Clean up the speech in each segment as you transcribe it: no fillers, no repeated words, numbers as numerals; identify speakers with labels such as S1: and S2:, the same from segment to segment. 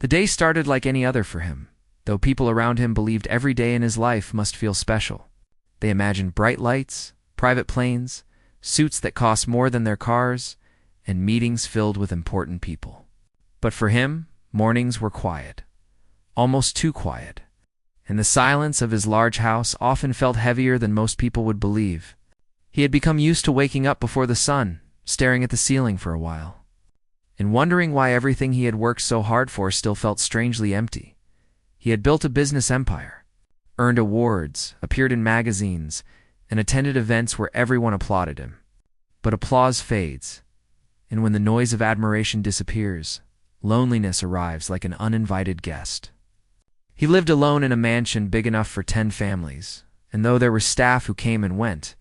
S1: The day started like any other for him, though people around him believed every day in his life must feel special. They imagined bright lights, private planes, suits that cost more than their cars, and meetings filled with important people. But for him, mornings were quiet, almost too quiet, and the silence of his large house often felt heavier than most people would believe. He had become used to waking up before the sun, staring at the ceiling for a while, and wondering why everything he had worked so hard for still felt strangely empty. He had built a business empire, earned awards, appeared in magazines, and attended events where everyone applauded him. But applause fades, and when the noise of admiration disappears, loneliness arrives like an uninvited guest. He lived alone in a mansion big enough for 10 families, and though there were staff who came and went,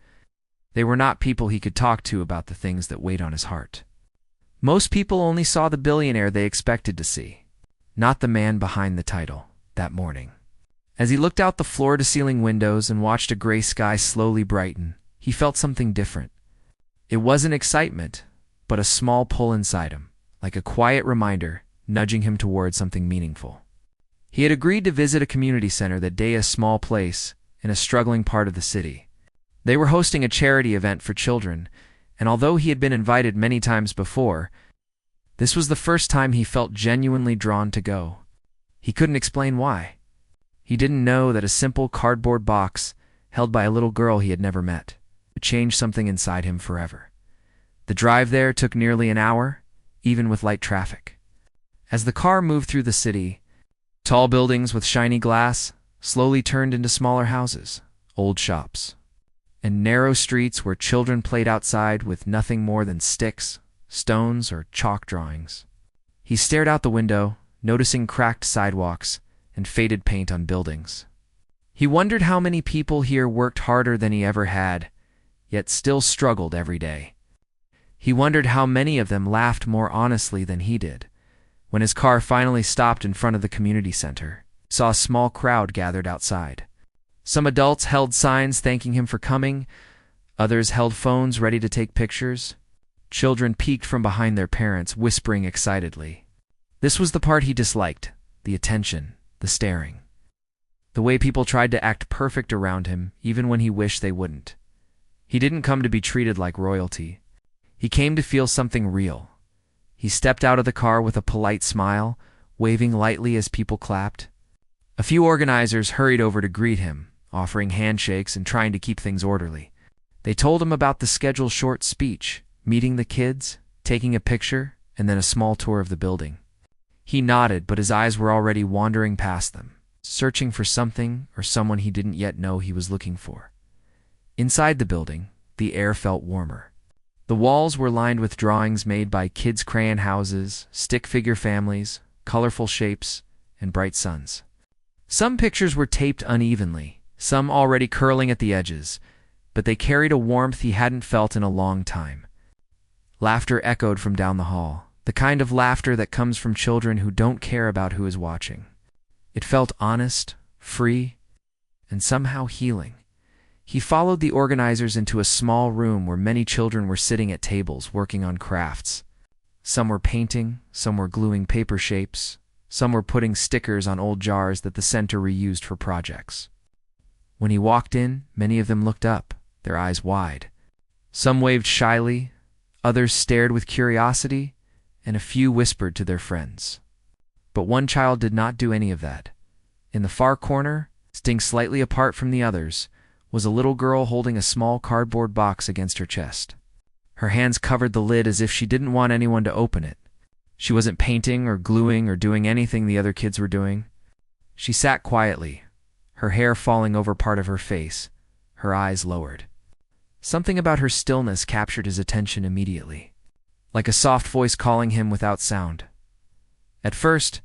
S1: they were not people he could talk to about the things that weighed on his heart. Most people only saw the billionaire they expected to see, not the man behind the title, that morning. As he looked out the floor-to-ceiling windows and watched a gray sky slowly brighten, he felt something different. It wasn't excitement, but a small pull inside him, like a quiet reminder nudging him toward something meaningful. He had agreed to visit a community center that day, a small place in a struggling part of the city. They were hosting a charity event for children, and although he had been invited many times before, this was the first time he felt genuinely drawn to go. He couldn't explain why. He didn't know that a simple cardboard box held by a little girl he had never met would change something inside him forever. The drive there took nearly an hour, even with light traffic. As the car moved through the city, tall buildings with shiny glass slowly turned into smaller houses, old shops, and narrow streets where children played outside with nothing more than sticks, stones, or chalk drawings. He stared out the window, noticing cracked sidewalks and faded paint on buildings. He wondered how many people here worked harder than he ever had, yet still struggled every day. He wondered how many of them laughed more honestly than he did. When his car finally stopped in front of the community center, he saw a small crowd gathered outside. Some adults held signs thanking him for coming, others held phones ready to take pictures. Children peeked from behind their parents, whispering excitedly. This was the part he disliked, the attention, the staring. The way people tried to act perfect around him, even when he wished they wouldn't. He didn't come to be treated like royalty. He came to feel something real. He stepped out of the car with a polite smile, waving lightly as people clapped. A few organizers hurried over to greet him, offering handshakes and trying to keep things orderly. They told him about the scheduled short speech, meeting the kids, taking a picture, and then a small tour of the building. He nodded, but his eyes were already wandering past them, searching for something or someone he didn't yet know he was looking for. Inside the building, the air felt warmer. The walls were lined with drawings made by kids' crayon houses, stick figure families, colorful shapes, and bright suns. Some pictures were taped unevenly, some already curling at the edges, but they carried a warmth he hadn't felt in a long time. Laughter echoed from down the hall, the kind of laughter that comes from children who don't care about who is watching. It felt honest, free, and somehow healing. He followed the organizers into a small room where many children were sitting at tables working on crafts. Some were painting, some were gluing paper shapes, some were putting stickers on old jars that the center reused for projects. When he walked in, many of them looked up, their eyes wide. Some waved shyly, others stared with curiosity, and a few whispered to their friends. But one child did not do any of that. In the far corner, sitting slightly apart from the others, was a little girl holding a small cardboard box against her chest. Her hands covered the lid as if she didn't want anyone to open it. She wasn't painting or gluing or doing anything the other kids were doing. She sat quietly, her hair falling over part of her face, her eyes lowered. Something about her stillness captured his attention immediately, like a soft voice calling him without sound. At first,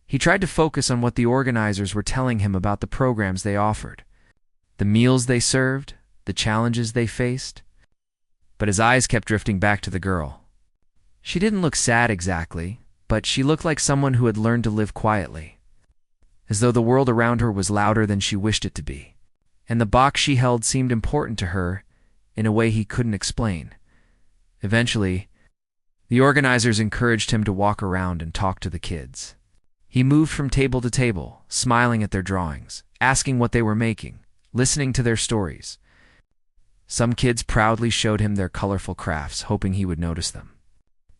S1: he tried to focus on what the organizers were telling him about the programs they offered, the meals they served, the challenges they faced. But his eyes kept drifting back to the girl. She didn't look sad exactly, but she looked like someone who had learned to live quietly, as though the world around her was louder than she wished it to be. And the box she held seemed important to her in a way he couldn't explain. Eventually, the organizers encouraged him to walk around and talk to the kids. He moved from table to table, smiling at their drawings, asking what they were making, listening to their stories. Some kids proudly showed him their colorful crafts, hoping he would notice them.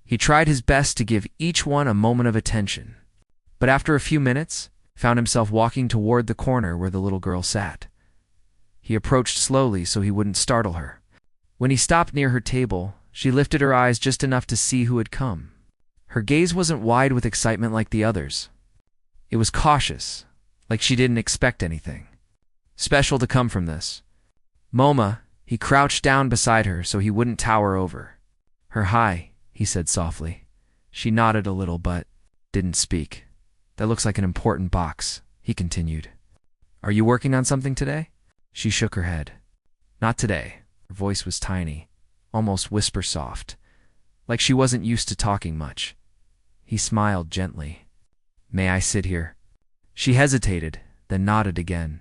S1: He tried his best to give each one a moment of attention, but after a few minutes, found himself walking toward the corner where the little girl sat. He approached slowly so he wouldn't startle her. When he stopped near her table, she lifted her eyes just enough to see who had come. Her gaze wasn't wide with excitement like the others. It was cautious, like she didn't expect anything special to come from this. Moma, he crouched down beside her so he wouldn't tower over her. Hi, he said softly. She nodded a little but didn't speak. That looks like an important box, he continued. Are you working on something today? She shook her head. Not today. Her voice was tiny, almost whisper soft, like she wasn't used to talking much. He smiled gently. May I sit here? She hesitated, then nodded again.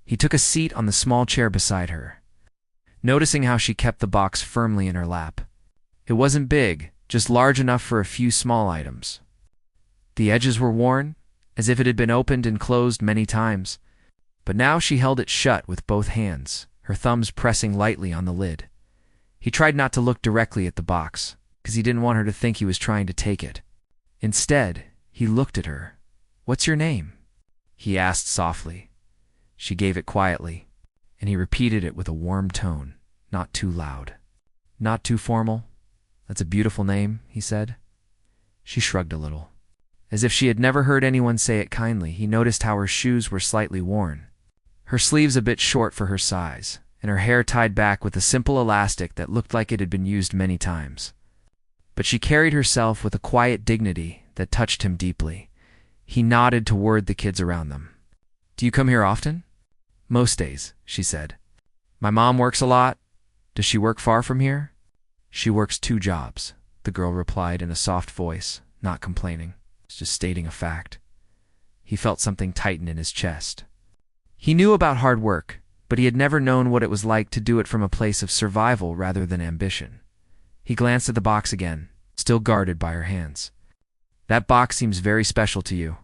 S1: He took a seat on the small chair beside her, noticing how she kept the box firmly in her lap. It wasn't big, just large enough for a few small items. The edges were worn, as if it had been opened and closed many times, but now she held it shut with both hands, her thumbs pressing lightly on the lid. He tried not to look directly at the box, because he didn't want her to think he was trying to take it. Instead, he looked at her. What's your name? He asked softly. She gave it quietly, and he repeated it with a warm tone, not too loud. Not too formal. That's a beautiful name, he said. She shrugged a little. As if she had never heard anyone say it kindly, he noticed how her shoes were slightly worn, her sleeves a bit short for her size, and her hair tied back with a simple elastic that looked like it had been used many times. But she carried herself with a quiet dignity that touched him deeply. He nodded toward the kids around them. Do you come here often? Most days, she said. My mom works a lot. Does she work far from here? She works 2 jobs, the girl replied in a soft voice, not complaining, just stating a fact. He felt something tighten in his chest. He knew about hard work, but he had never known what it was like to do it from a place of survival rather than ambition. He glanced at the box again, still guarded by her hands. That box seems very special to you.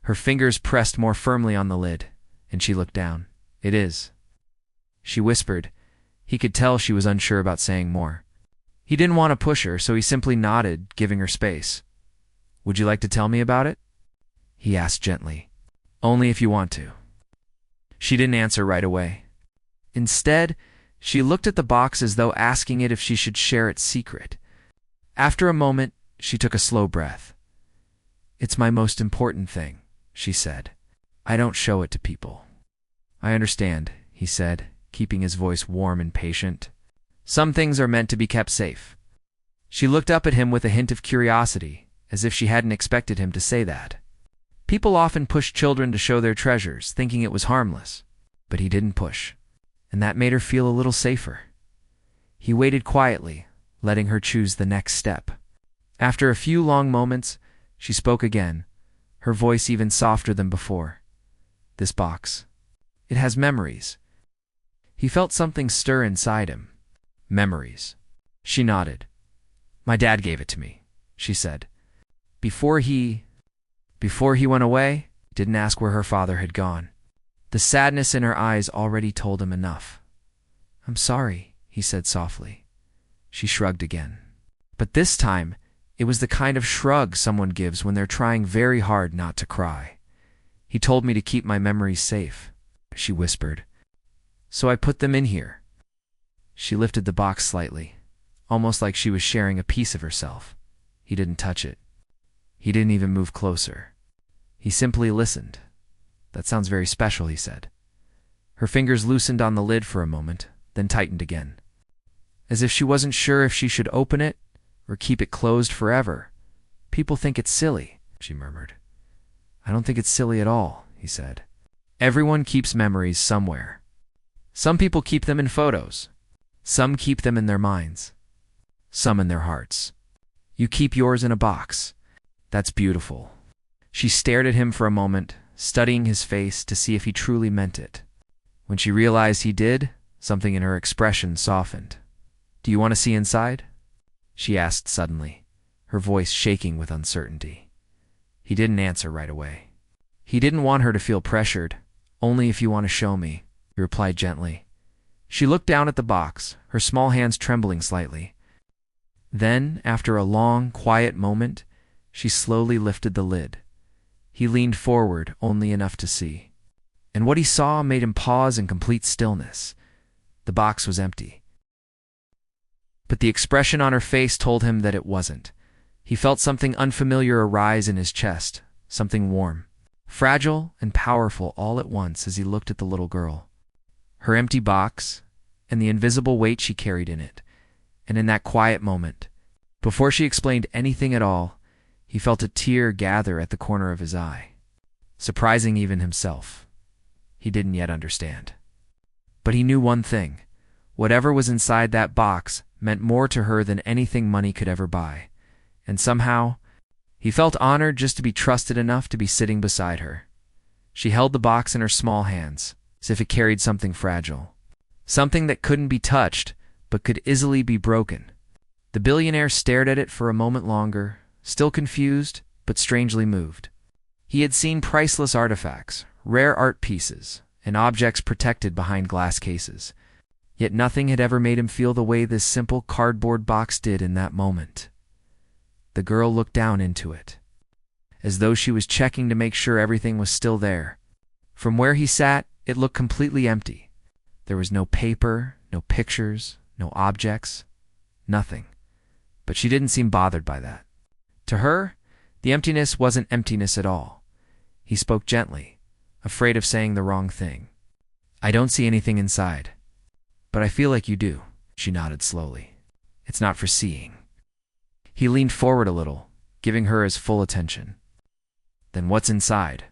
S1: Her fingers pressed more firmly on the lid, and she looked down. It is. She whispered. He could tell she was unsure about saying more. He didn't want to push her, so he simply nodded, giving her space. Would you like to tell me about it? He asked gently. Only if you want to. She didn't answer right away. Instead, she looked at the box as though asking it if she should share its secret. After a moment, she took a slow breath. It's my most important thing, she said. I don't show it to people. I understand, he said, keeping his voice warm and patient. Some things are meant to be kept safe. She looked up at him with a hint of curiosity, as if she hadn't expected him to say that. People often push children to show their treasures, thinking it was harmless. But he didn't push, and that made her feel a little safer. He waited quietly, letting her choose the next step. After a few long moments, she spoke again, her voice even softer than before. This box. It has memories. He felt something stir inside him. Memories. She nodded. My dad gave it to me, she said. Before he went away, didn't ask where her father had gone. The sadness in her eyes already told him enough. I'm sorry, he said softly. She shrugged again. But this time, it was the kind of shrug someone gives when they're trying very hard not to cry. He told me to keep my memories safe, she whispered. So I put them in here. She lifted the box slightly, almost like she was sharing a piece of herself. He didn't touch it. He didn't even move closer. He simply listened. That sounds very special, he said. Her fingers loosened on the lid for a moment, then tightened again. As if she wasn't sure if she should open it or keep it closed forever. People think it's silly, she murmured. I don't think it's silly at all, he said. Everyone keeps memories somewhere. Some people keep them in photos. Some keep them in their minds. Some in their hearts. You keep yours in a box. That's beautiful. She stared at him for a moment, studying his face to see if he truly meant it. When she realized he did, something in her expression softened. Do you want to see inside? She asked suddenly, her voice shaking with uncertainty. He didn't answer right away. He didn't want her to feel pressured. "Only if you want to show me," he replied gently. She looked down at the box, her small hands trembling slightly. Then, after a long, quiet moment, she slowly lifted the lid. He leaned forward only enough to see. And what he saw made him pause in complete stillness. The box was empty. But the expression on her face told him that it wasn't. He felt something unfamiliar arise in his chest, something warm, fragile and powerful all at once as he looked at the little girl. Her empty box, and the invisible weight she carried in it. And in that quiet moment, before she explained anything at all, he felt a tear gather at the corner of his eye. Surprising even himself. He didn't yet understand. But he knew one thing. Whatever was inside that box meant more to her than anything money could ever buy. And somehow, he felt honored just to be trusted enough to be sitting beside her. She held the box in her small hands, as if it carried something fragile. Something that couldn't be touched, but could easily be broken. The billionaire stared at it for a moment longer, still confused, but strangely moved. He had seen priceless artifacts, rare art pieces, and objects protected behind glass cases. Yet nothing had ever made him feel the way this simple cardboard box did in that moment. The girl looked down into it, as though she was checking to make sure everything was still there. From where he sat, it looked completely empty. There was no paper, no pictures, no objects, nothing. But she didn't seem bothered by that. To her, the emptiness wasn't emptiness at all. He spoke gently, afraid of saying the wrong thing. "I don't see anything inside. But I feel like you do," she nodded slowly. "It's not for seeing." He leaned forward a little, giving her his full attention. "Then what's inside?"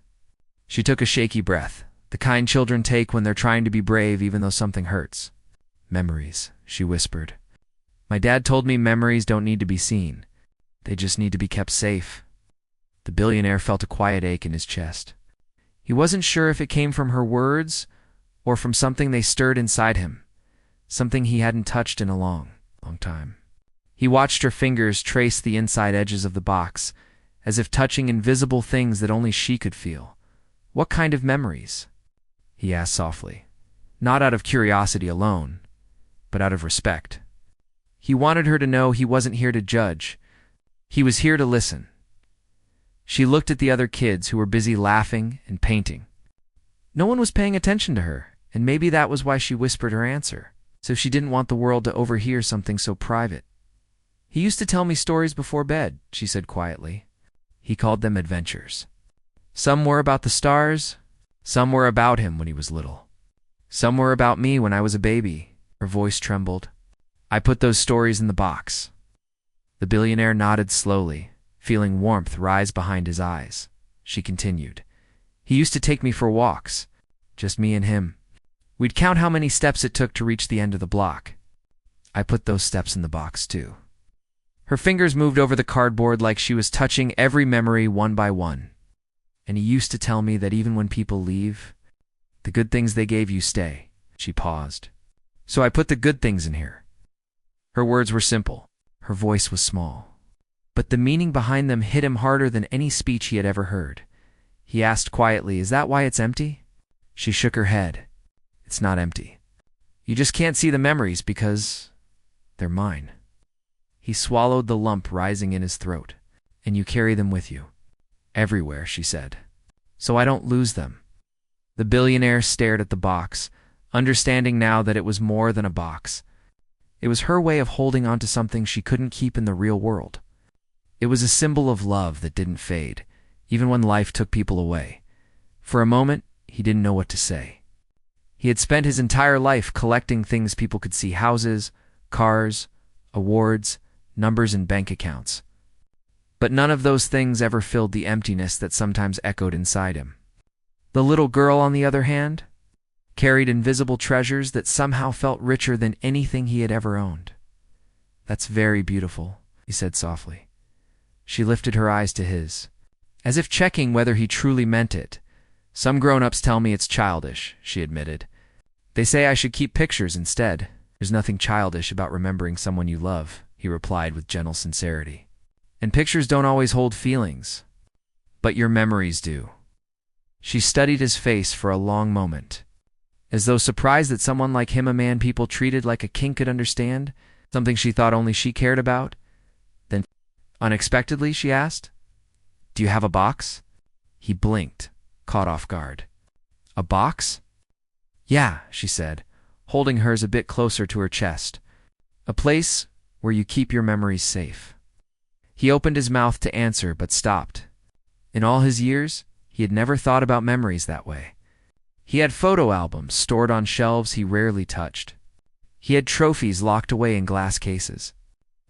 S1: She took a shaky breath, the kind children take when they're trying to be brave even though something hurts. "Memories," she whispered. "My dad told me memories don't need to be seen. They just need to be kept safe." The billionaire felt a quiet ache in his chest. He wasn't sure if it came from her words or from something they stirred inside him, something he hadn't touched in a long, long time. He watched her fingers trace the inside edges of the box, as if touching invisible things that only she could feel. "What kind of memories?" he asked softly, not out of curiosity alone, but out of respect. He wanted her to know he wasn't here to judge. He was here to listen. She looked at the other kids who were busy laughing and painting. No one was paying attention to her, and maybe that was why she whispered her answer, so she didn't want the world to overhear something so private. "He used to tell me stories before bed," she said quietly. He called them adventures. Some were about the stars, some were about him when he was little. Some were about me when I was a baby. Her voice trembled. "I put those stories in the box." The billionaire nodded slowly, feeling warmth rise behind his eyes. She continued. "He used to take me for walks, just me and him. We'd count how many steps it took to reach the end of the block. I put those steps in the box too." Her fingers moved over the cardboard like she was touching every memory one by one. "And he used to tell me that even when people leave, the good things they gave you stay." She paused. "So I put the good things in here." Her words were simple. Her voice was small. But the meaning behind them hit him harder than any speech he had ever heard. He asked quietly, "Is that why it's empty?" She shook her head. "It's not empty. You just can't see the memories because they're mine." He swallowed the lump rising in his throat. "And you carry them with you." "Everywhere," she said. "So I don't lose them." The billionaire stared at the box, understanding now that it was more than a box. It was her way of holding on to something she couldn't keep in the real world. It was a symbol of love that didn't fade, even when life took people away. For a moment, he didn't know what to say. He had spent his entire life collecting things people could see: houses, cars, awards, numbers in bank accounts. But none of those things ever filled the emptiness that sometimes echoed inside him. The little girl, on the other hand, carried invisible treasures that somehow felt richer than anything he had ever owned. "That's very beautiful," he said softly. She lifted her eyes to his, as if checking whether he truly meant it. "Some grown-ups tell me it's childish," she admitted. "They say I should keep pictures instead." "There's nothing childish about remembering someone you love," he replied with gentle sincerity. "And pictures don't always hold feelings. But your memories do. She studied his face for a long moment, as though surprised that someone like him, a man people treated like a king, could understand something she thought only she cared about. Then, unexpectedly, she asked, "Do you have a box?" He blinked, caught off guard. "A box?" "Yeah," she said, holding hers a bit closer to her chest. "A place where you keep your memories safe." He opened his mouth to answer, but stopped. In all his years, he had never thought about memories that way. He had photo albums stored on shelves he rarely touched. He had trophies locked away in glass cases.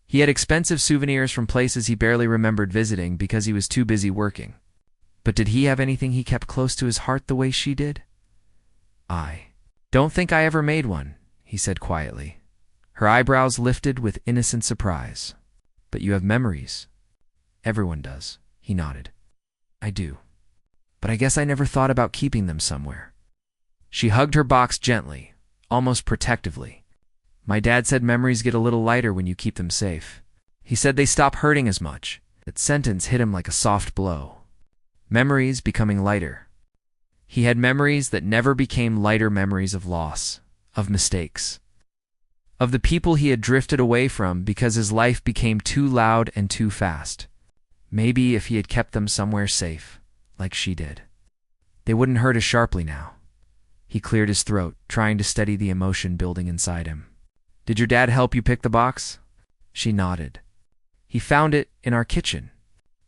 S1: He had expensive souvenirs from places he barely remembered visiting because he was too busy working. But did he have anything he kept close to his heart the way she did? "I don't think I ever made one," he said quietly. Her eyebrows lifted with innocent surprise. "But you have memories." "Everyone does," he nodded. "I do. But I guess I never thought about keeping them somewhere." She hugged her box gently, almost protectively. "My dad said memories get a little lighter when you keep them safe. He said they stop hurting as much." That sentence hit him like a soft blow. Memories becoming lighter. He had memories that never became lighter memories of loss, of mistakes, of the people he had drifted away from because his life became too loud and too fast. Maybe if he had kept them somewhere safe, like she did, they wouldn't hurt as sharply now. He cleared his throat, trying to steady the emotion building inside him. "Did your dad help you pick the box?" She nodded. "He found it in our kitchen.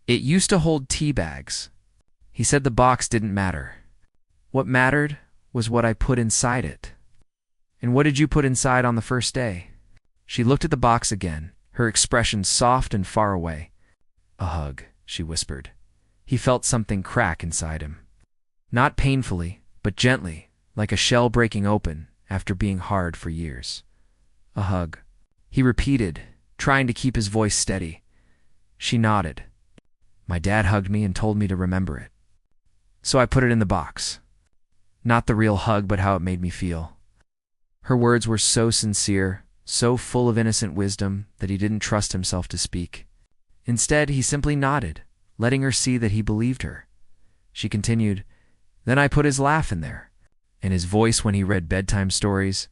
S1: It used to hold tea bags. He said the box didn't matter. What mattered was what I put inside it." "And what did you put inside on the first day?" She looked at the box again, her expression soft and far away. "A hug," she whispered. He felt something crack inside him. Not painfully, but gently, like a shell breaking open after being hard for years. "A hug," he repeated, trying to keep his voice steady. She nodded. "My dad hugged me and told me to remember it. So I put it in the box. Not the real hug, but how it made me feel." Her words were so sincere, so full of innocent wisdom that he didn't trust himself to speak. Instead, he simply nodded, letting her see that he believed her. She continued, "Then I put his laugh in there, and his voice when he read bedtime stories,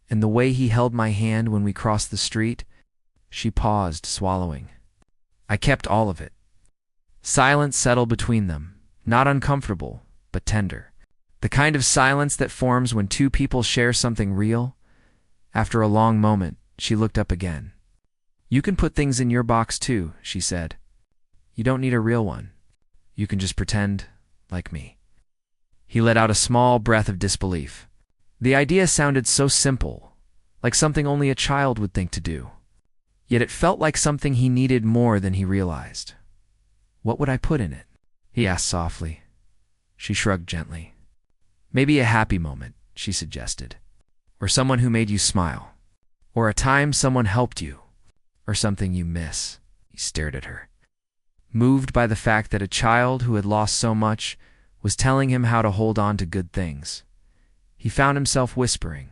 S1: and the way he held my hand when we crossed the street." She paused, swallowing. "I kept all of it." Silence settled between them, not uncomfortable, but tender. The kind of silence that forms when two people share something real. After a long moment, she looked up again. "You can put things in your box too," she said. "You don't need a real one. You can just pretend, like me." He let out a small breath of disbelief. The idea sounded so simple, like something only a child would think to do. Yet it felt like something he needed more than he realized. "What would I put in it?" he asked softly. She shrugged gently. "Maybe a happy moment," she suggested. "Or someone who made you smile. Or a time someone helped you. Or something you miss." He stared at her, moved by the fact that a child who had lost so much was telling him how to hold on to good things. He found himself whispering,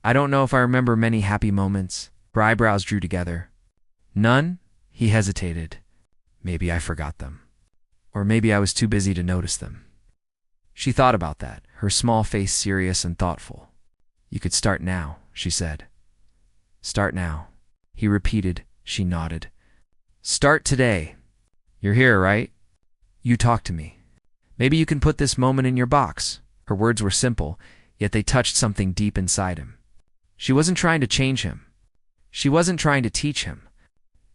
S1: "I don't know if I remember many happy moments." Her eyebrows drew together. "None?" He hesitated. "Maybe I forgot them. Or maybe I was too busy to notice them." She thought about that, her small face serious and thoughtful. "You could start now," she said. "Start now," he repeated. She nodded. "Start today. You're here, right? You talk to me. Maybe you can put this moment in your box." Her words were simple, yet they touched something deep inside him. She wasn't trying to change him. She wasn't trying to teach him.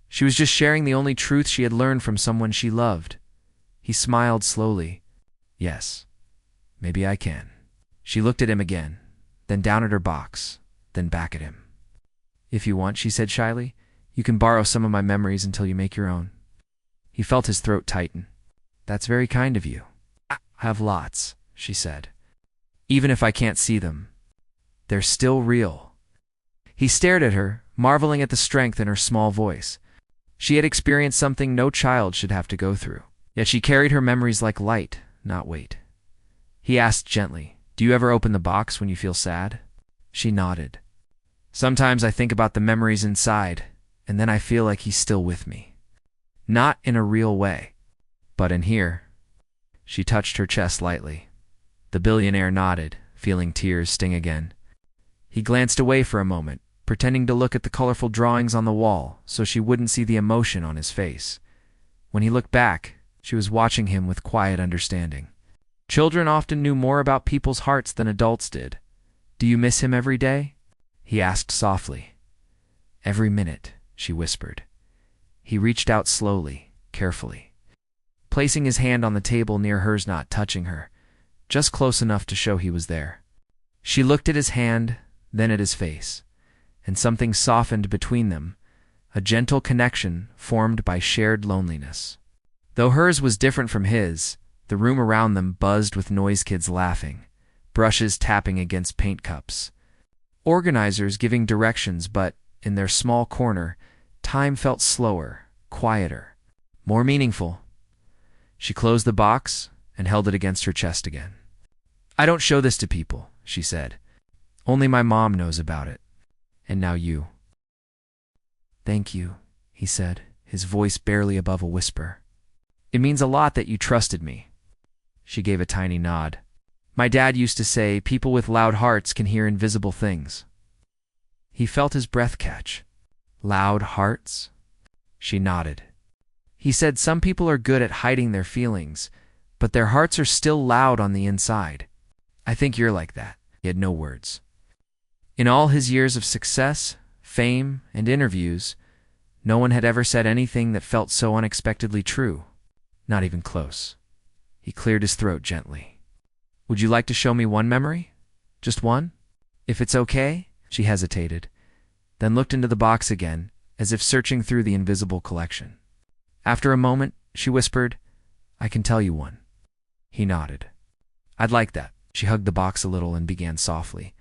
S1: She was just sharing the only truth she had learned from someone she loved. He smiled slowly. "Yes, maybe I can." She looked at him again, then down at her box, then back at him. "If you want," she said shyly, "you can borrow some of my memories until you make your own." He felt his throat tighten. "That's very kind of you." "I have lots," she said. "Even if I can't see them, they're still real." He stared at her, marveling at the strength in her small voice. She had experienced something no child should have to go through, yet she carried her memories like light, not weight. He asked gently, "Do you ever open the box when you feel sad?" She nodded. "Sometimes I think about the memories inside, and then I feel like he's still with me. Not in a real way, But in here, she touched her chest lightly. The billionaire nodded, feeling tears sting again. He glanced away for a moment, pretending to look at the colorful drawings on the wall so she wouldn't see the emotion on his face. When he looked back, she was watching him with quiet understanding. Children often knew more about people's hearts than adults did. "Do you miss him every day?" he asked softly. "Every minute," she whispered. He reached out slowly, carefully, placing his hand on the table near hers, not touching her, just close enough to show he was there. She looked at his hand, then at his face, and something softened between them, a gentle connection formed by shared loneliness. Though hers was different from his, the room around them buzzed with noise, kids laughing, brushes tapping against paint cups, organizers giving directions, but in their small corner, time felt slower, quieter, more meaningful. She closed the box and held it against her chest again. "I don't show this to people," she said. "Only my mom knows about it. And now you." "Thank you," he said, his voice barely above a whisper. "It means a lot that you trusted me." She gave a tiny nod. "My dad used to say people with loud hearts can hear invisible things." He felt his breath catch. "Loud hearts?" She nodded. "He said some people are good at hiding their feelings, but their hearts are still loud on the inside. I think you're like that." He had no words. In all his years of success, fame, and interviews, no one had ever said anything that felt so unexpectedly true. Not even close. He cleared his throat gently. "Would you like to show me one memory? Just one? If it's okay?" She hesitated, then looked into the box again, as if searching through the invisible collection. After a moment, she whispered, "I can tell you one." He nodded. "I'd like that." She hugged the box a little and began softly.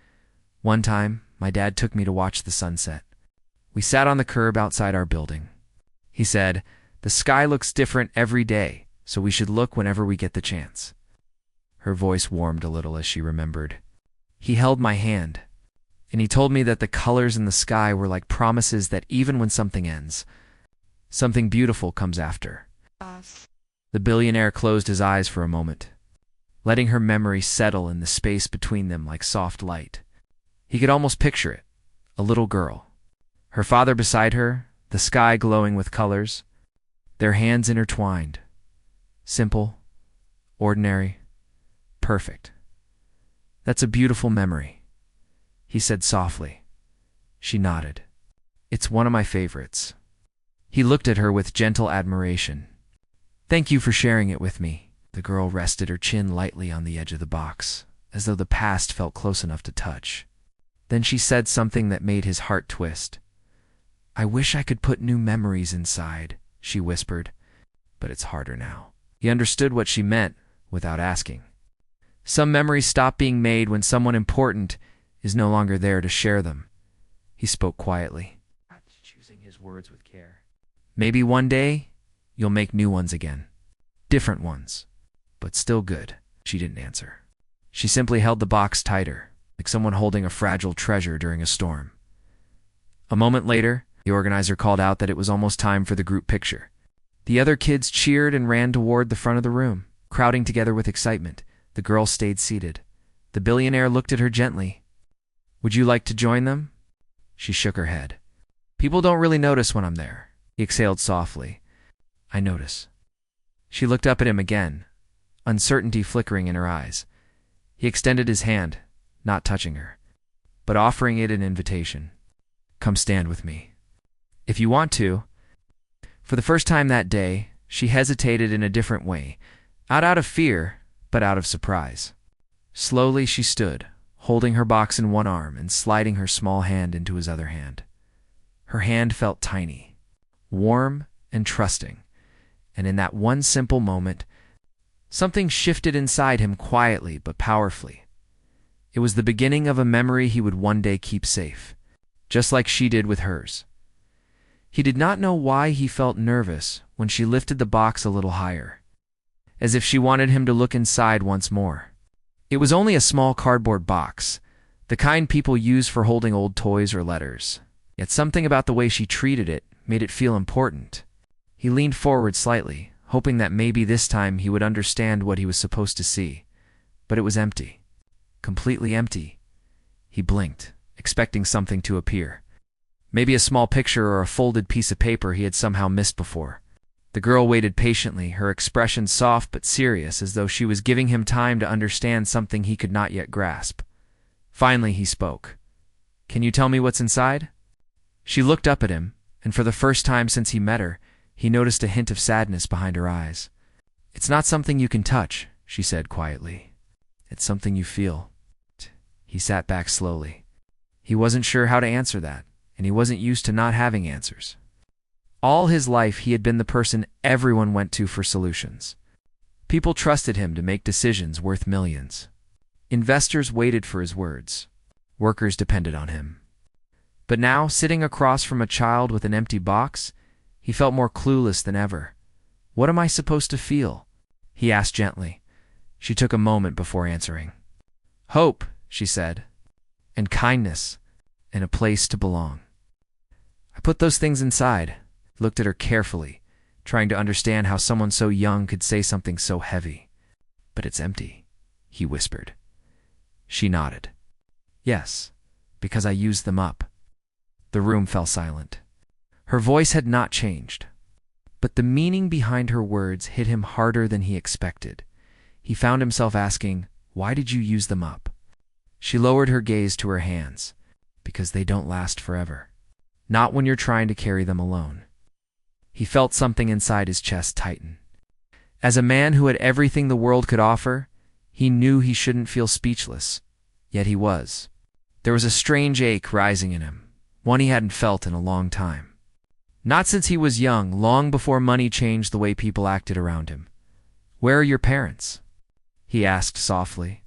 S1: "One time, my dad took me to watch the sunset. We sat on the curb outside our building. He said, 'The sky looks different every day, so we should look whenever we get the chance.'" Her voice warmed a little as she remembered. "He held my hand, and he told me that the colors in the sky were like promises that even when something ends, something beautiful comes after." The billionaire closed his eyes for a moment, letting her memory settle in the space between them like soft light. He could almost picture it, a little girl, her father beside her, the sky glowing with colors, their hands intertwined. Simple, ordinary, perfect. "That's a beautiful memory," he said softly. She nodded. "It's one of my favorites." He looked at her with gentle admiration. "Thank you for sharing it with me." The girl rested her chin lightly on the edge of the box, as though the past felt close enough to touch. Then she said something that made his heart twist. "I wish I could put new memories inside," she whispered, "but it's harder now." He understood what she meant without asking. Some memories stop being made when someone important is no longer there to share them. He spoke quietly, choosing his words with care. "Maybe one day you'll make new ones again. Different ones, but still good." She didn't answer. She simply held the box tighter, like someone holding a fragile treasure during a storm. A moment later, the organizer called out that it was almost time for the group picture. The other kids cheered and ran toward the front of the room, crowding together with excitement. The girl stayed seated. The billionaire looked at her gently. "Would you like to join them?" She shook her head. "People don't really notice when I'm there." He exhaled softly. "I notice." She looked up at him again, uncertainty flickering in her eyes. He extended his hand, not touching her, but offering it an invitation. "Come stand with me, if you want to." For the first time that day, she hesitated in a different way, not out of fear, but out of surprise. Slowly she stood, holding her box in one arm and sliding her small hand into his other hand. Her hand felt tiny, warm and trusting, and in that one simple moment, something shifted inside him quietly but powerfully. It was the beginning of a memory he would one day keep safe, just like she did with hers. He did not know why he felt nervous when she lifted the box a little higher, as if she wanted him to look inside once more. It was only a small cardboard box, the kind people use for holding old toys or letters. Yet something about the way she treated it made it feel important. He leaned forward slightly, hoping that maybe this time he would understand what he was supposed to see. But it was empty. Completely empty. He blinked, expecting something to appear. Maybe a small picture or a folded piece of paper he had somehow missed before. The girl waited patiently, her expression soft but serious, as though she was giving him time to understand something he could not yet grasp. Finally, he spoke. "Can you tell me what's inside?" She looked up at him, and for the first time since he met her, he noticed a hint of sadness behind her eyes. "It's not something you can touch," she said quietly. "It's something you feel." He sat back slowly. He wasn't sure how to answer that, and he wasn't used to not having answers. All his life he had been the person everyone went to for solutions. People trusted him to make decisions worth millions. Investors waited for his words. Workers depended on him. But now, sitting across from a child with an empty box, he felt more clueless than ever. "What am I supposed to feel?" he asked gently. She took a moment before answering. "Hope," she said, "and kindness, and a place to belong." "I put those things inside," looked at her carefully, trying to understand how someone so young could say something so heavy. "But it's empty," he whispered. She nodded. "Yes, because I used them up." The room fell silent. Her voice had not changed, but the meaning behind her words hit him harder than he expected. He found himself asking, "Why did you use them up?" She lowered her gaze to her hands. "Because they don't last forever. Not when you're trying to carry them alone." He felt something inside his chest tighten. As a man who had everything the world could offer, he knew he shouldn't feel speechless. Yet he was. There was a strange ache rising in him, one he hadn't felt in a long time. Not since he was young, long before money changed the way people acted around him. "Where are your parents?" he asked softly.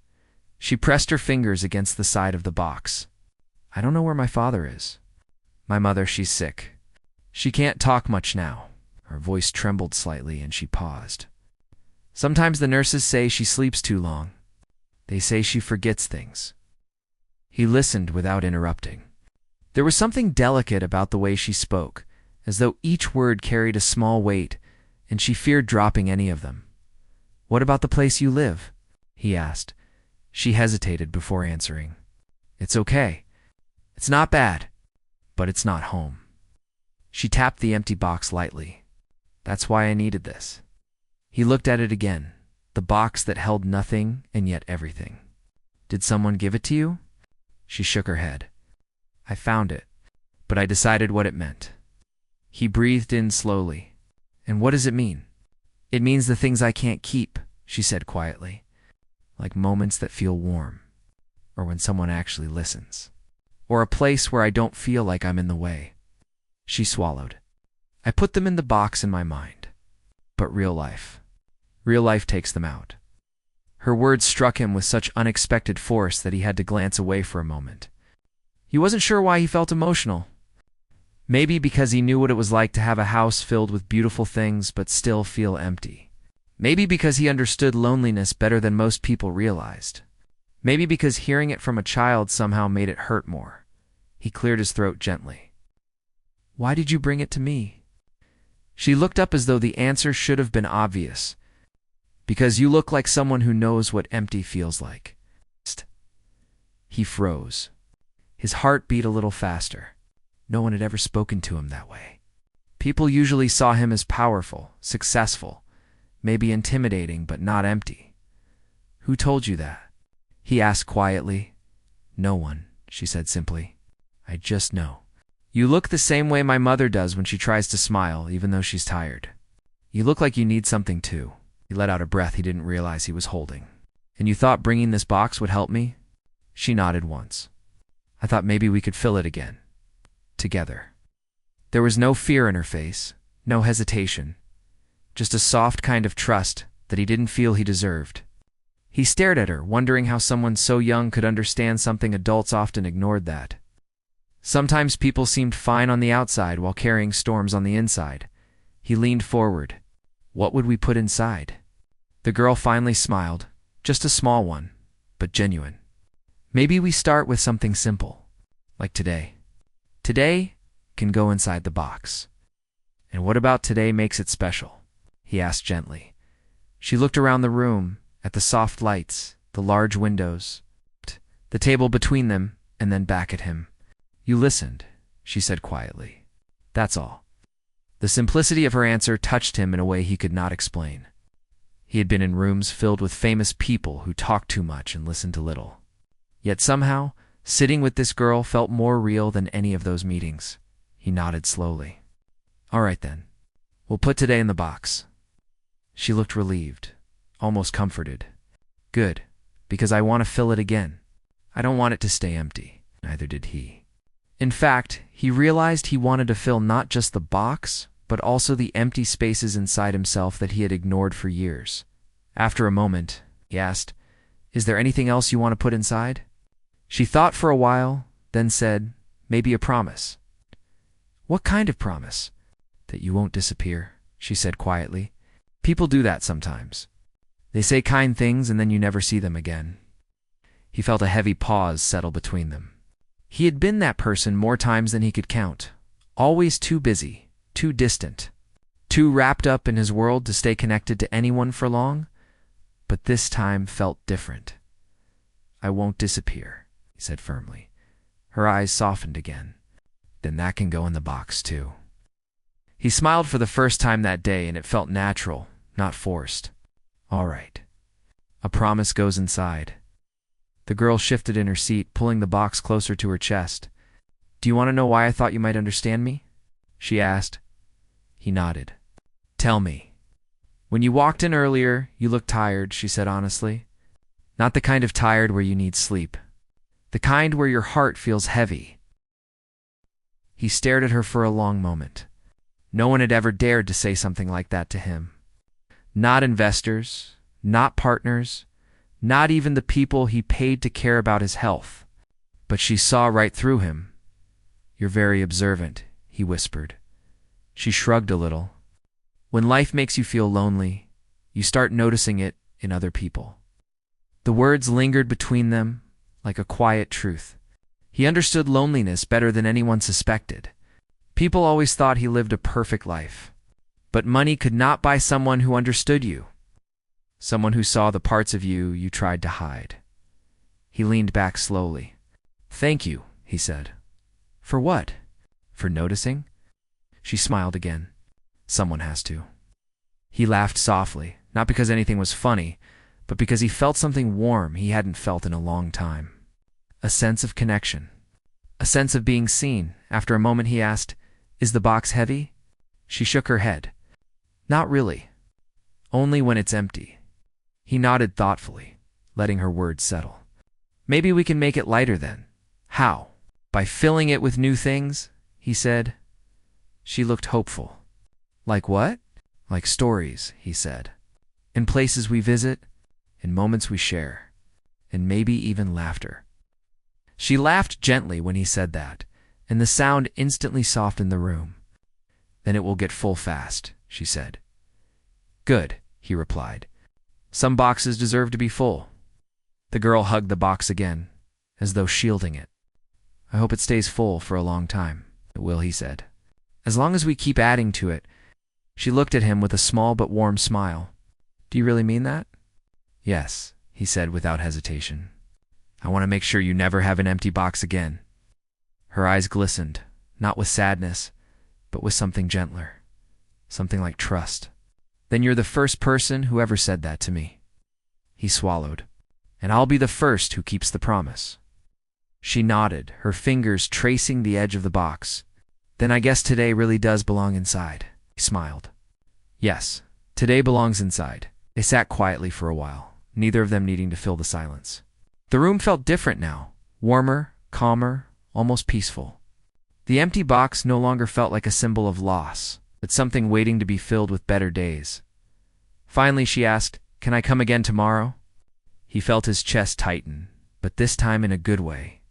S1: She pressed her fingers against the side of the box. "I don't know where my father is. My mother, she's sick. She can't talk much now." Her voice trembled slightly and she paused. "Sometimes the nurses say she sleeps too long. They say she forgets things." He listened without interrupting. There was something delicate about the way she spoke, as though each word carried a small weight, and she feared dropping any of them. "What about the place you live?" he asked. She hesitated before answering. "It's okay. It's not bad, but it's not home." She tapped the empty box lightly. "That's why I needed this." He looked at it again, the box that held nothing and yet everything. "Did someone give it to you?" She shook her head. "I found it, but I decided what it meant." He breathed in slowly. "And what does it mean?" "It means the things I can't keep," she said quietly. "Like moments that feel warm, or when someone actually listens, or a place where I don't feel like I'm in the way." She swallowed. "I put them in the box in my mind. But real life takes them out." Her words struck him with such unexpected force that he had to glance away for a moment. He wasn't sure why he felt emotional. Maybe because he knew what it was like to have a house filled with beautiful things but still feel empty. Maybe because he understood loneliness better than most people realized. Maybe because hearing it from a child somehow made it hurt more. He cleared his throat gently. "Why did you bring it to me?" She looked up as though the answer should have been obvious. "Because you look like someone who knows what empty feels like." He froze. His heart beat a little faster. No one had ever spoken to him that way. People usually saw him as powerful, successful, maybe intimidating, but not empty. "Who told you that?" he asked quietly. "No one," she said simply. "I just know. You look the same way my mother does when she tries to smile, even though she's tired. You look like you need something too." He let out a breath he didn't realize he was holding. "And you thought bringing this box would help me?" She nodded once. "I thought maybe we could fill it again. Together." There was no fear in her face, no hesitation, just a soft kind of trust that he didn't feel he deserved. He stared at her, wondering how someone so young could understand something adults often ignored that. Sometimes people seemed fine on the outside while carrying storms on the inside. He leaned forward. "What would we put inside?" The girl finally smiled, just a small one, but genuine. "Maybe we start with something simple, like today. Today can go inside the box. And what about today makes it special?" he asked gently. She looked around the room, at the soft lights, the large windows, the table between them, and then back at him. You listened, she said quietly. That's all. The simplicity of her answer touched him in a way he could not explain. He had been in rooms filled with famous people who talked too much and listened to little. Yet somehow, sitting with this girl felt more real than any of those meetings. He nodded slowly. All right then. We'll put today in the box. She looked relieved, almost comforted. Good, because I want to fill it again. I don't want it to stay empty. Neither did he. In fact, he realized he wanted to fill not just the box, but also the empty spaces inside himself that he had ignored for years. After a moment, he asked, Is there anything else you want to put inside? She thought for a while, then said, Maybe a promise. What kind of promise? That you won't disappear, she said quietly. People do that sometimes. They say kind things and then you never see them again. He felt a heavy pause settle between them. He had been that person more times than he could count, always too busy, too distant, too wrapped up in his world to stay connected to anyone for long, but this time felt different. I won't disappear, he said firmly. Her eyes softened again. Then that can go in the box too. He smiled for the first time that day and it felt natural, not forced. All right. A promise goes inside. The girl shifted in her seat, pulling the box closer to her chest. Do you want to know why I thought you might understand me? She asked. He nodded. Tell me. When you walked in earlier, you looked tired, she said honestly. Not the kind of tired where you need sleep. The kind where your heart feels heavy. He stared at her for a long moment. No one had ever dared to say something like that to him. Not investors, not partners, not even the people he paid to care about his health. But she saw right through him. You're very observant, he whispered. She shrugged a little. When life makes you feel lonely, you start noticing it in other people. The words lingered between them like a quiet truth. He understood loneliness better than anyone suspected. People always thought he lived a perfect life. But money could not buy someone who understood you. Someone who saw the parts of you you tried to hide. He leaned back slowly. Thank you, he said. For what? For noticing? She smiled again. Someone has to. He laughed softly, not because anything was funny, but because he felt something warm he hadn't felt in a long time. A sense of connection. A sense of being seen. After a moment he asked, Is the box heavy? She shook her head. Not really. Only when it's empty. He nodded thoughtfully, letting her words settle. Maybe we can make it lighter then. How? By filling it with new things, he said. She looked hopeful. Like what? Like stories, he said. In places we visit, in moments we share, and maybe even laughter. She laughed gently when he said that, and the sound instantly softened the room. Then it will get full fast, she said. Good, he replied. Some boxes deserve to be full. The girl hugged the box again, as though shielding it. I hope it stays full for a long time. It will, he said. As long as we keep adding to it. She looked at him with a small but warm smile. Do you really mean that? Yes, he said without hesitation. I want to make sure you never have an empty box again. Her eyes glistened, not with sadness, but with something gentler. Something like trust. Then you're the first person who ever said that to me. He swallowed. And I'll be the first who keeps the promise. She nodded, her fingers tracing the edge of the box. Then I guess today really does belong inside. He smiled. Yes, today belongs inside. They sat quietly for a while, neither of them needing to fill the silence. The room felt different now, warmer, calmer, almost peaceful. The empty box no longer felt like a symbol of loss, but something waiting to be filled with better days. Finally she asked, Can I come again tomorrow? He felt his chest tighten, but this time in a good way.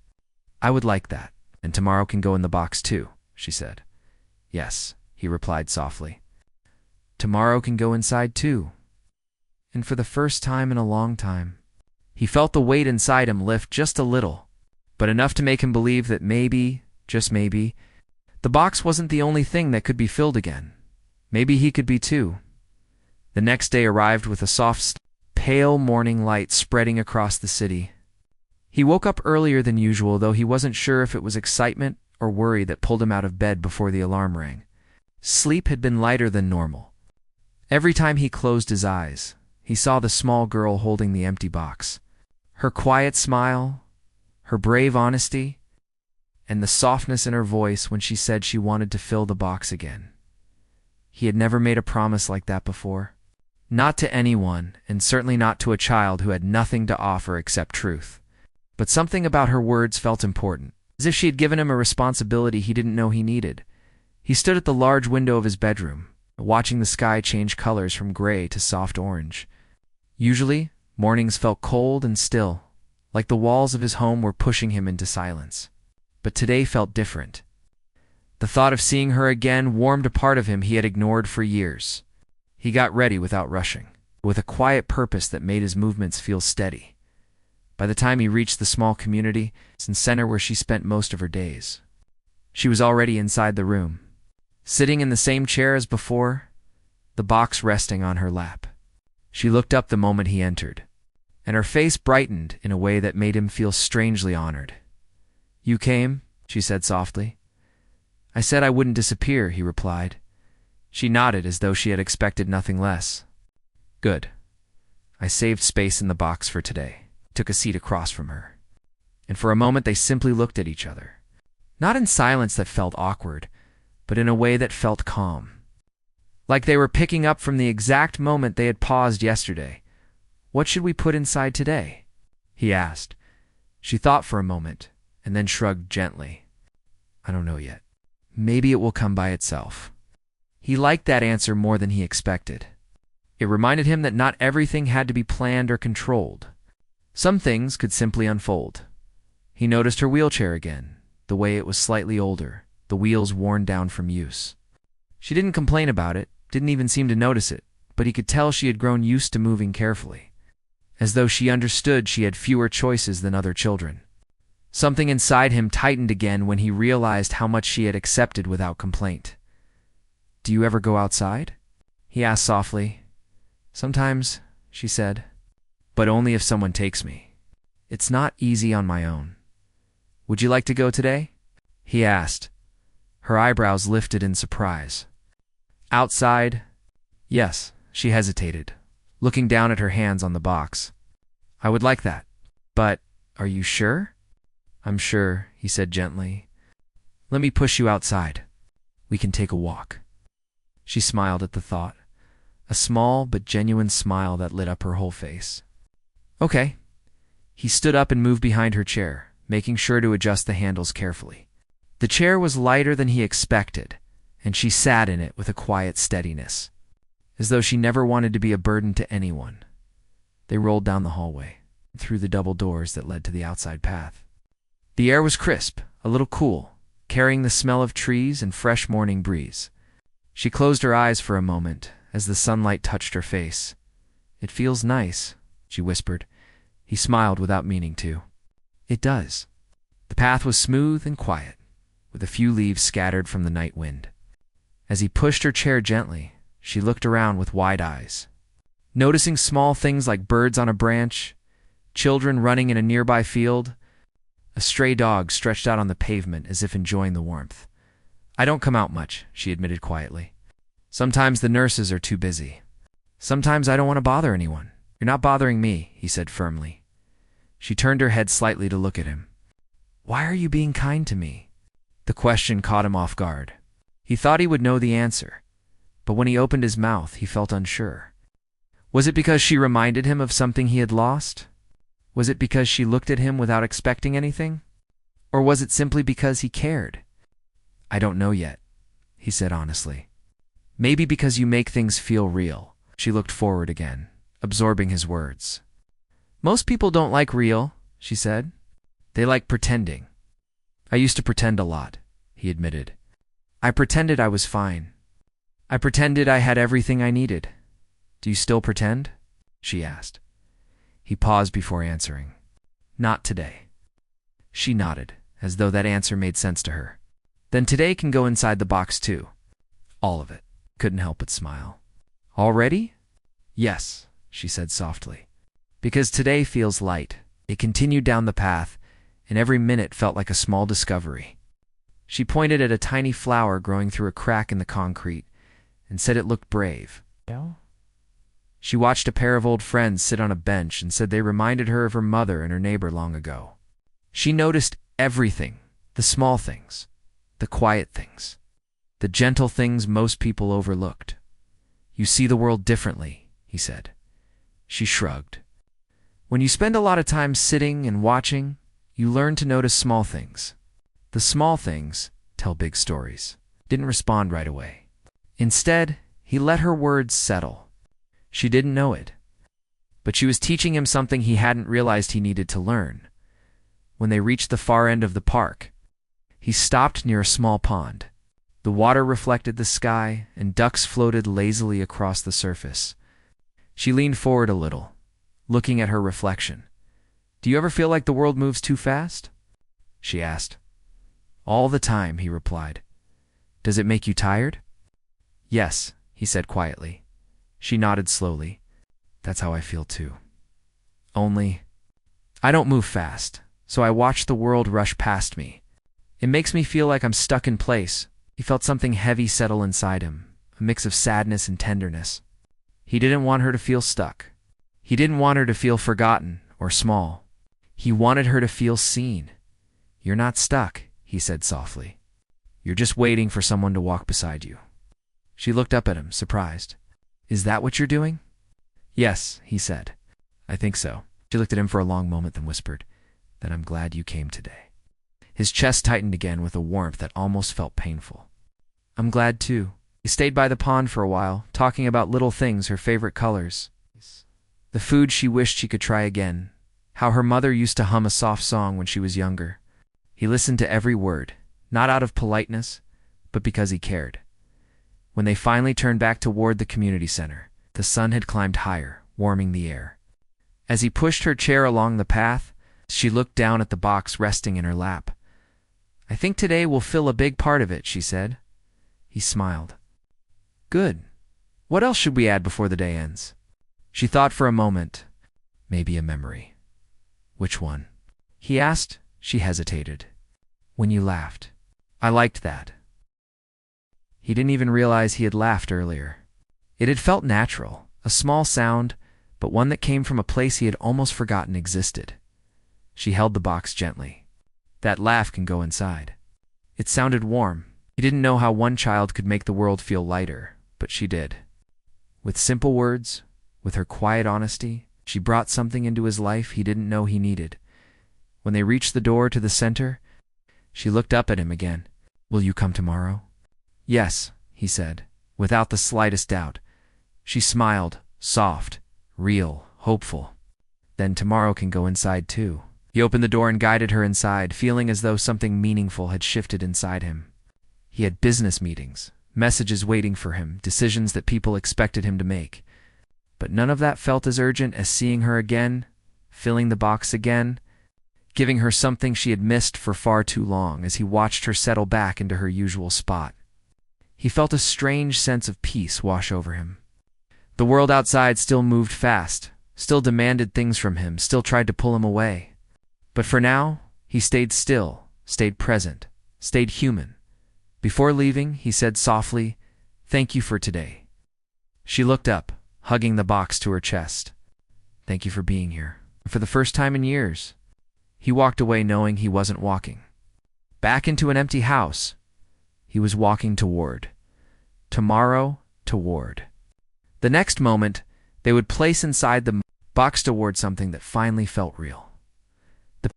S1: I would like that, and tomorrow can go in the box too, she said. Yes, he replied softly. Tomorrow can go inside too. And for the first time in a long time, he felt the weight inside him lift just a little, but enough to make him believe that maybe, just maybe, the box wasn't the only thing that could be filled again. Maybe he could be too. The next day arrived with a soft, pale morning light spreading across the city. He woke up earlier than usual, though he wasn't sure if it was excitement or worry that pulled him out of bed before the alarm rang. Sleep had been lighter than normal. Every time he closed his eyes, he saw the small girl holding the empty box. Her quiet smile, her brave honesty, and the softness in her voice when she said she wanted to fill the box again. He had never made a promise like that before. Not to anyone, and certainly not to a child who had nothing to offer except truth. But something about her words felt important, as if she had given him a responsibility he didn't know he needed. He stood at the large window of his bedroom, watching the sky change colors from gray to soft orange. Usually, mornings felt cold and still, like the walls of his home were pushing him into silence. But today felt different. The thought of seeing her again warmed a part of him he had ignored for years. He got ready without rushing, with a quiet purpose that made his movements feel steady. By the time he reached the small community center where she spent most of her days, she was already inside the room, sitting in the same chair as before, the box resting on her lap. She looked up the moment he entered, and her face brightened in a way that made him feel strangely honored. "You came?" she said softly. "I said I wouldn't disappear," he replied. She nodded as though she had expected nothing less. "Good. I saved space in the box for today." He took a seat across from her, and for a moment they simply looked at each other. Not in silence that felt awkward, but in a way that felt calm. Like they were picking up from the exact moment they had paused yesterday. "What should we put inside today?" he asked. She thought for a moment, and then shrugged gently. "I don't know yet. Maybe it will come by itself." He liked that answer more than he expected. It reminded him that not everything had to be planned or controlled. Some things could simply unfold. He noticed her wheelchair again, the way it was slightly older, the wheels worn down from use. She didn't complain about it, didn't even seem to notice it, but he could tell she had grown used to moving carefully, as though she understood she had fewer choices than other children. Something inside him tightened again when he realized how much she had accepted without complaint. "Do you ever go outside?" he asked softly. "Sometimes," she said, "but only if someone takes me. It's not easy on my own." "Would you like to go today?" he asked. Her eyebrows lifted in surprise. "Outside?" "Yes," she hesitated, looking down at her hands on the box. "I would like that. But are you sure?" "I'm sure," he said gently. "Let me push you outside. We can take a walk." She smiled at the thought, a small but genuine smile that lit up her whole face. "Okay." He stood up and moved behind her chair, making sure to adjust the handles carefully. The chair was lighter than he expected, and she sat in it with a quiet steadiness, as though she never wanted to be a burden to anyone. They rolled down the hallway, through the double doors that led to the outside path. The air was crisp, a little cool, carrying the smell of trees and fresh morning breeze. She closed her eyes for a moment as the sunlight touched her face. "It feels nice," she whispered. He smiled without meaning to. "It does." The path was smooth and quiet, with a few leaves scattered from the night wind. As he pushed her chair gently, she looked around with wide eyes, noticing small things like birds on a branch, children running in a nearby field, a stray dog stretched out on the pavement as if enjoying the warmth. "I don't come out much," she admitted quietly. "Sometimes the nurses are too busy. Sometimes I don't want to bother anyone." "You're not bothering me," he said firmly. She turned her head slightly to look at him. "Why are you being kind to me?" The question caught him off guard. He thought he would know the answer, but when he opened his mouth, he felt unsure. Was it because she reminded him of something he had lost? Was it because she looked at him without expecting anything? Or was it simply because he cared? "I don't know yet," he said honestly. "Maybe because you make things feel real." She looked forward again, absorbing his words. "Most people don't like real," she said. "They like pretending." "I used to pretend a lot," he admitted. "I pretended I was fine. I pretended I had everything I needed." "Do you still pretend?" she asked. He paused before answering. "Not today." She nodded, as though that answer made sense to her. "Then today can go inside the box too." "All of it." Couldn't help but smile. "Already?" Yes, she said softly. Because today feels light. It continued down the path, and every minute felt like a small discovery. She pointed at a tiny flower growing through a crack in the concrete and said it looked brave.
S2: Yeah?
S1: She watched a pair of old friends sit on a bench and said they reminded her of her mother and her neighbor long ago. She noticed everything, the small things, the quiet things, the gentle things most people overlooked. You see the world differently, he said. She shrugged. When you spend a lot of time sitting and watching, you learn to notice small things. The small things tell big stories. Didn't respond right away. Instead, he let her words settle. She didn't know it, but she was teaching him something he hadn't realized he needed to learn. When they reached the far end of the park, he stopped near a small pond. The water reflected the sky, and ducks floated lazily across the surface. She leaned forward a little, looking at her reflection. "Do you ever feel like the world moves too fast?" she asked. "All the time," he replied. "Does it make you tired?" "Yes," he said quietly. She nodded slowly. "That's how I feel too. Only, I don't move fast, so I watch the world rush past me. It makes me feel like I'm stuck in place." He felt something heavy settle inside him, a mix of sadness and tenderness. He didn't want her to feel stuck. He didn't want her to feel forgotten or small. He wanted her to feel seen. "You're not stuck," he said softly. "You're just waiting for someone to walk beside you." She looked up at him, surprised. "Is that what you're doing?" "Yes," he said. "I think so." She looked at him for a long moment, then whispered, "Then I'm glad you came today." His chest tightened again with a warmth that almost felt painful. "I'm glad too." He stayed by the pond for a while, talking about little things, her favorite colors, the food she wished she could try again, how her mother used to hum a soft song when she was younger. He listened to every word, not out of politeness, but because he cared. When they finally turned back toward the community center, the sun had climbed higher, warming the air. As he pushed her chair along the path, she looked down at the box resting in her lap. "I think today will fill a big part of it," she said. He smiled. "Good. What else should we add before the day ends?" She thought for a moment. "Maybe a memory." "Which one?" he asked. She hesitated. "When you laughed. I liked that." He didn't even realize he had laughed earlier. It had felt natural, a small sound, but one that came from a place he had almost forgotten existed. She held the box gently. "That laugh can go inside." It sounded warm. He didn't know how one child could make the world feel lighter, but she did. With simple words, with her quiet honesty, she brought something into his life he didn't know he needed. When they reached the door to the center, she looked up at him again. "Will you come tomorrow?" "Yes," he said, without the slightest doubt. She smiled, soft, real, hopeful. "Then tomorrow can go inside too." He opened the door and guided her inside, feeling as though something meaningful had shifted inside him. He had business meetings, messages waiting for him, decisions that people expected him to make. But none of that felt as urgent as seeing her again, filling the box again, giving her something she had missed for far too long as he watched her settle back into her usual spot. He felt a strange sense of peace wash over him. The world outside still moved fast, still demanded things from him, still tried to pull him away. But for now, he stayed still, stayed present, stayed human. Before leaving, he said softly, "Thank you for today." She looked up, hugging the box to her chest. "Thank you for being here." For the first time in years, he walked away knowing he wasn't walking back into an empty house. He was walking toward tomorrow, toward. The next moment, they would place inside the box toward something that finally felt real. The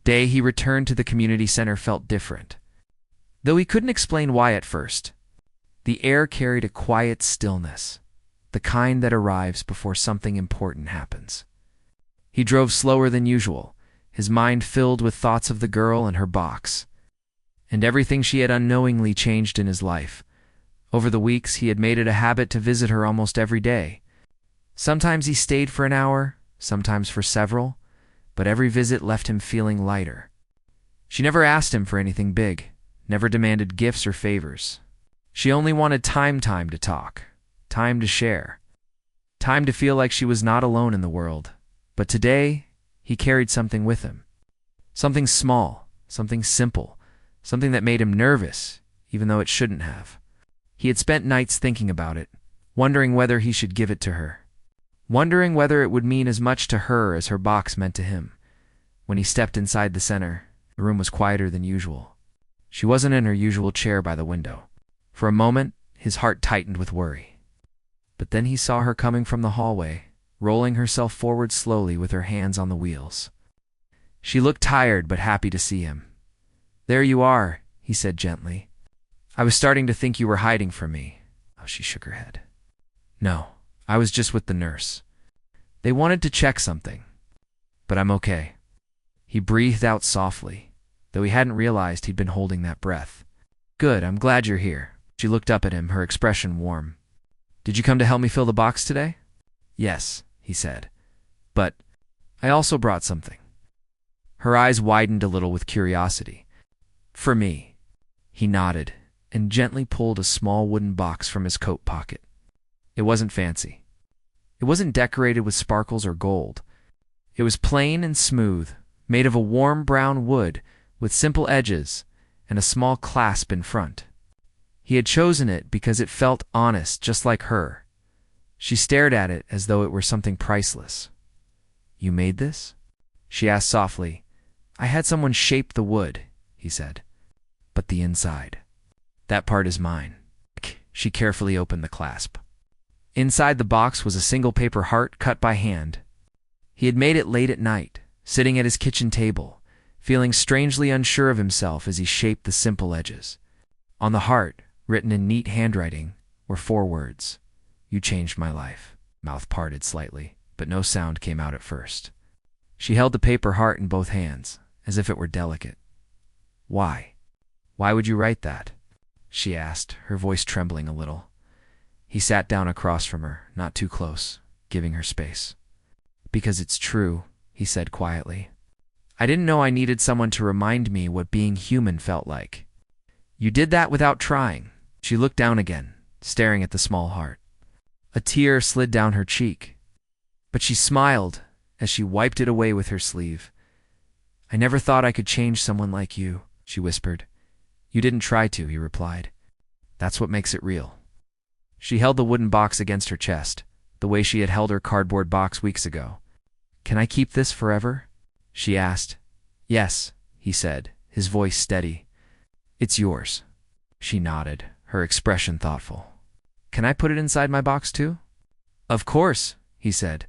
S1: day he returned to the community center felt different, though he couldn't explain why at first. The air carried a quiet stillness, the kind that arrives before something important happens. He drove slower than usual, his mind filled with thoughts of the girl and her box, and everything she had unknowingly changed in his life. Over the weeks, he had made it a habit to visit her almost every day. Sometimes he stayed for an hour, sometimes for several, but every visit left him feeling lighter. She never asked him for anything big, never demanded gifts or favors. She only wanted time to talk, time to share. Time to feel like she was not alone in the world. But today, he carried something with him. Something small, something simple, something that made him nervous, even though it shouldn't have. He had spent nights thinking about it, wondering whether he should give it to her, wondering whether it would mean as much to her as her box meant to him. When he stepped inside the center, the room was quieter than usual. She wasn't in her usual chair by the window. For a moment, his heart tightened with worry. But then he saw her coming from the hallway, rolling herself forward slowly with her hands on the wheels. She looked tired but happy to see him. "There you are," he said gently. "I was starting to think you were hiding from me." Oh, she shook her head. "No, I was just with the nurse. They wanted to check something. But I'm okay." He breathed out softly, though he hadn't realized he'd been holding that breath. "Good, I'm glad you're here." She looked up at him, her expression warm. "Did you come to help me fill the box today?" "Yes," he said. "But I also brought something." Her eyes widened a little with curiosity. "For me." He nodded and gently pulled a small wooden box from his coat pocket. It wasn't fancy. It wasn't decorated with sparkles or gold. It was plain and smooth, made of a warm brown wood with simple edges and a small clasp in front. He had chosen it because it felt honest, just like her. She stared at it as though it were something priceless. "You made this?" she asked softly. "I had someone shape the wood," he said. "But the inside, that part is mine." She carefully opened the clasp. Inside the box was a single paper heart cut by hand. He had made it late at night, sitting at his kitchen table, feeling strangely unsure of himself as he shaped the simple edges. On the heart, written in neat handwriting, were 4 words. "You changed my life." Mouth parted slightly, but no sound came out at first. She held the paper heart in both hands, as if it were delicate. "Why? Why would you write that?" she asked, her voice trembling a little. He sat down across from her, not too close, giving her space. "Because it's true," he said quietly. "I didn't know I needed someone to remind me what being human felt like. You did that without trying." She looked down again, staring at the small heart. A tear slid down her cheek, but she smiled as she wiped it away with her sleeve. "I never thought I could change someone like you," she whispered. "You didn't try to," he replied. "That's what makes it real." She held the wooden box against her chest, the way she had held her cardboard box weeks ago. "Can I keep this forever?" she asked. "Yes," he said, his voice steady. "It's yours." She nodded, her expression thoughtful. "Can I put it inside my box too?" "Of course," he said.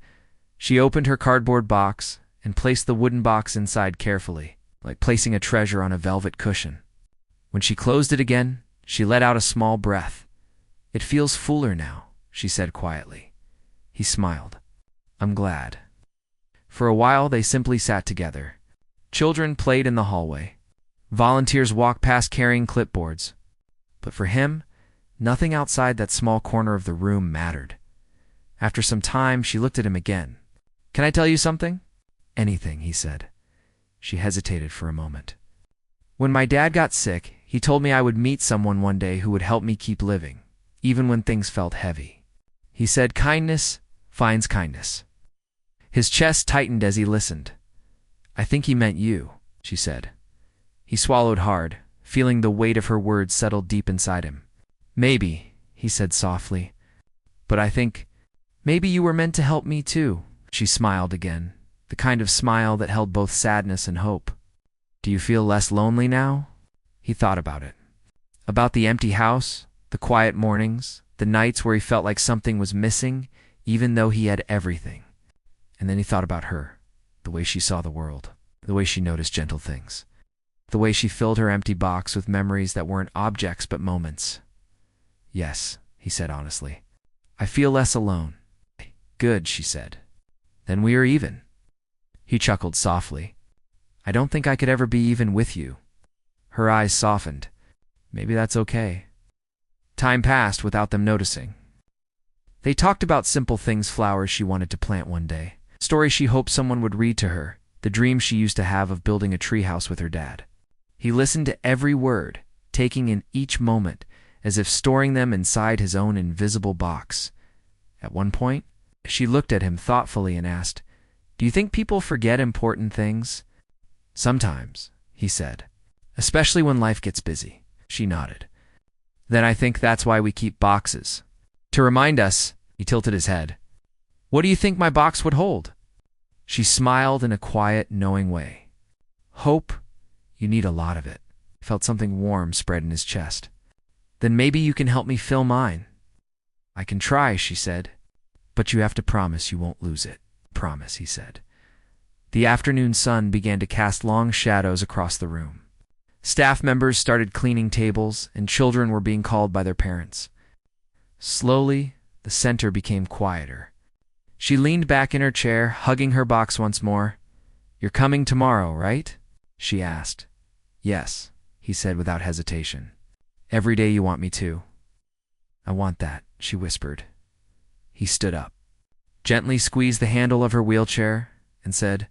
S1: She opened her cardboard box and placed the wooden box inside carefully, like placing a treasure on a velvet cushion. When she closed it again, she let out a small breath. "It feels fuller now," she said quietly. He smiled. "I'm glad." For a while they simply sat together. Children played in the hallway. Volunteers walked past carrying clipboards. But for him, nothing outside that small corner of the room mattered. After some time, she looked at him again. "Can I tell you something?" "Anything," he said. She hesitated for a moment. "When my dad got sick, he told me I would meet someone one day who would help me keep living, even when things felt heavy. He said kindness finds kindness." His chest tightened as he listened. "I think he meant you," she said. He swallowed hard, feeling the weight of her words settle deep inside him. "Maybe," he said softly. "But I think maybe you were meant to help me too." She smiled again, the kind of smile that held both sadness and hope. "Do you feel less lonely now?" He thought about it. About the empty house, the quiet mornings, the nights where he felt like something was missing, even though he had everything. And then he thought about her, the way she saw the world, the way she noticed gentle things, the way she filled her empty box with memories that weren't objects but moments. "Yes," he said honestly. "I feel less alone." "Good," she said. "Then we are even." He chuckled softly. "I don't think I could ever be even with you." Her eyes softened. "Maybe that's okay." Time passed without them noticing. They talked about simple things, flowers she wanted to plant one day, stories she hoped someone would read to her, the dreams she used to have of building a treehouse with her dad. He listened to every word, taking in each moment, as if storing them inside his own invisible box. At one point, She looked at him thoughtfully and asked, "Do you think people forget important things?" "Sometimes," he said. "Especially when life gets busy." She nodded. "Then I think that's why we keep boxes. To remind us." He tilted his head. "What do you think my box would hold?" She smiled in a quiet, knowing way. "Hope. You need a lot of it." He felt something warm spread in his chest. "Then maybe you can help me fill mine." "I can try," she said. "But you have to promise you won't lose it." "Promise," he said. The afternoon sun began to cast long shadows across the room. Staff members started cleaning tables, and children were being called by their parents. Slowly, the center became quieter. She leaned back in her chair, hugging her box once more. "You're coming tomorrow, right?" she asked. "Yes," he said without hesitation. "Every day you want me to." "I want that," she whispered. He stood up, gently squeezed the handle of her wheelchair, and said,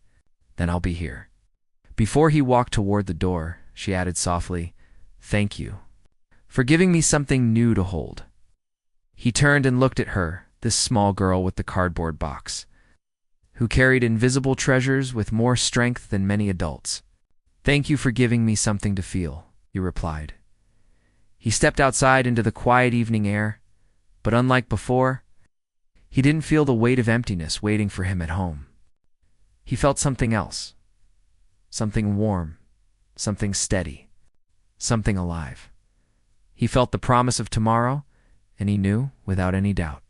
S1: "Then I'll be here." Before he walked toward the door, she added softly, "Thank you for giving me something new to hold." He turned and looked at her, this small girl with the cardboard box, who carried invisible treasures with more strength than many adults. "Thank you for giving me something to feel," he replied. He stepped outside into the quiet evening air, but unlike before, he didn't feel the weight of emptiness waiting for him at home. He felt something else, something warm, something steady, something alive. He felt the promise of tomorrow, and he knew, without any doubt,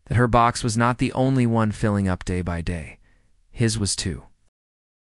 S1: that her box was not the only one filling up day by day. His was too.